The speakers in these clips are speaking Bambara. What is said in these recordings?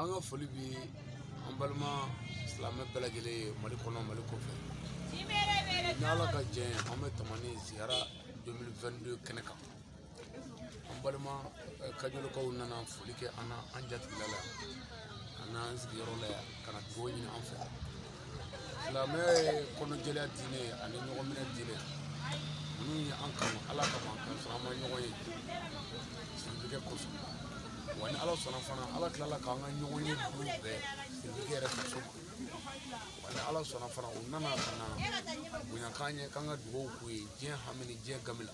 anga foli bi an balima silamɛ bɛɛ lajɛlen ye Mali kɔnɔ Mali kɔfɛ ni Ala ka jɛn ye an bɛ tamani ziyara 2022 kɛnɛ kan an balima kajolikaw nana foli kɛ an na an jatigila la an n'an sigiyɔrɔ la ka na dugawu ɲini an fɛ silamɛ ye kɔnɔjɛlenya diinɛ ani ɲɔgɔn minɛ diinɛ minnu ye an kanu Ala kama ka sɔrɔ an ma ɲɔgɔn ye silamɛkɛ kosɔn wa ni Ala sɔnna fana Ala tilala k'an ka ɲɔgɔn ye dugu bɛɛ silamɛkɛ yɛrɛ faso ma wa ni Ala sɔnna fana u nana ka na bonya k'an ye k'an ka dugawu k'u ye diɲɛ hami ni diɲɛ gami la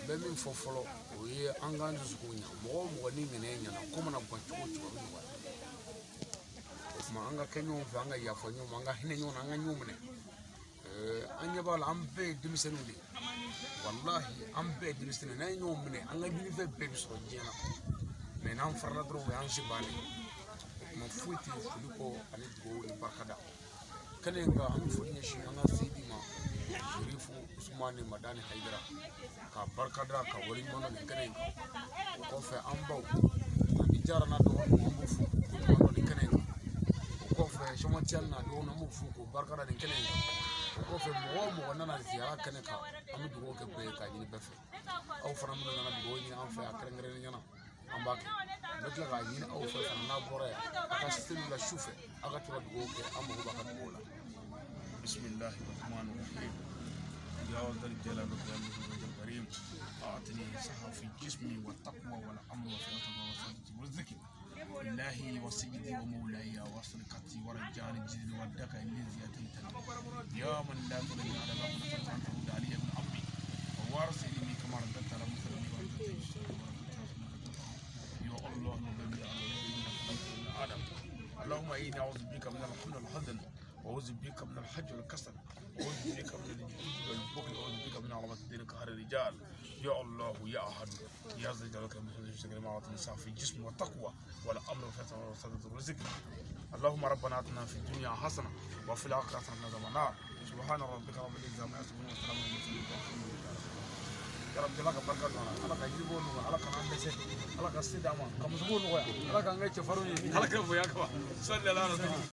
bɛ min fɔ fɔlɔ o ye an k'an dusukun ɲa mɔgɔ o mɔgɔ ni ŋɛnɛ ɲana ko mana gan cogo o cogo a bɛ nɔgɔya o tuma an ka kɛ ɲɔgɔn fɛ an ka yafa ɲɔgɔn ma an ka hinɛ ɲɔgɔn na an ka ɲɔgɔn minɛ an ɲɛ b'a la an bɛɛ ye denmisɛnninw de ye walahi an bɛɛ ye denmisɛnninw n'an ye ɲɔgɔn minɛ an ka ɲinifɛn bɛɛ bɛ sɔrɔ diɲɛ na mɛ n'an farala dɔrɔn o y'an se bannen o tuma foyi tɛ foli kɔ ani dugawu ni barikada kɛnɛ in kan an bɛ foli ɲɛsin an ka seyidi ma Sherifu Usumani Madani Haidara ka barikada ka waleɲuman dɔn nin kɛnɛ in kan o kɔfɛ an baw ani jara n'a dɔgɔninw an b'u fo k'u ɲuman dɔn nin kɛnɛ in kan o kɔfɛ Samatiyali n'a dɔgɔninw an b'u fo k'u barikada nin kɛnɛ in kan o kɔfɛ mɔgɔ o mɔgɔ nana ziyara kɛnɛ kan an bɛ dugawu kɛ bɛɛ ye k'a ɲini bɛɛ fɛ aw fana minnu nana dugawu ɲini an fɛ yan kɛrɛnkɛrɛnnenya la an b'a kɛ n bɛ tila k'a ɲini aw fɛ fana n'a bɔra yan a ka seliw la su fɛ aw ka to ka dugawu kɛ an mago b'a ka dugawu la bisimilahi rahmani rahim ya zal jalal wal karim a'tini saha fi jismi wa taqwa wal amru wa fi'atan wa sadaqati wa zikri ilahi wa sayyidi wa mawlaya wa sarqati wa rajani jizli wa daka liziyatin ya man la tudni ala ma kunta ali ibn abdi wa warsili min kama radata ala muslimin wa ya allah nabi ala adam اللهم إني أعوذ بك من الحزن والحزن وأعوذ بك من الحج والكسل وأعوذ بك من الجد والبخل وأعوذ بك من عظمة الدين قهر الرجال يا الله يا أحد يا ذا الجلال والإكرام ما النساء في الجسم والتقوى والأمر والفتن والصدق والذكر اللهم ربنا آتنا في الدنيا حسنة وفي الآخرة حسنة وقنا النار سبحان ربك رب العزة عما يصفون وسلام على المرسلين والحمد لله يا رب جلالك بركة على كجيبون على كلام بسيط على كسيدة ما كم زبون ويا على كان جاي تفروني على كم ويا كوا صلى الله عليه وسلم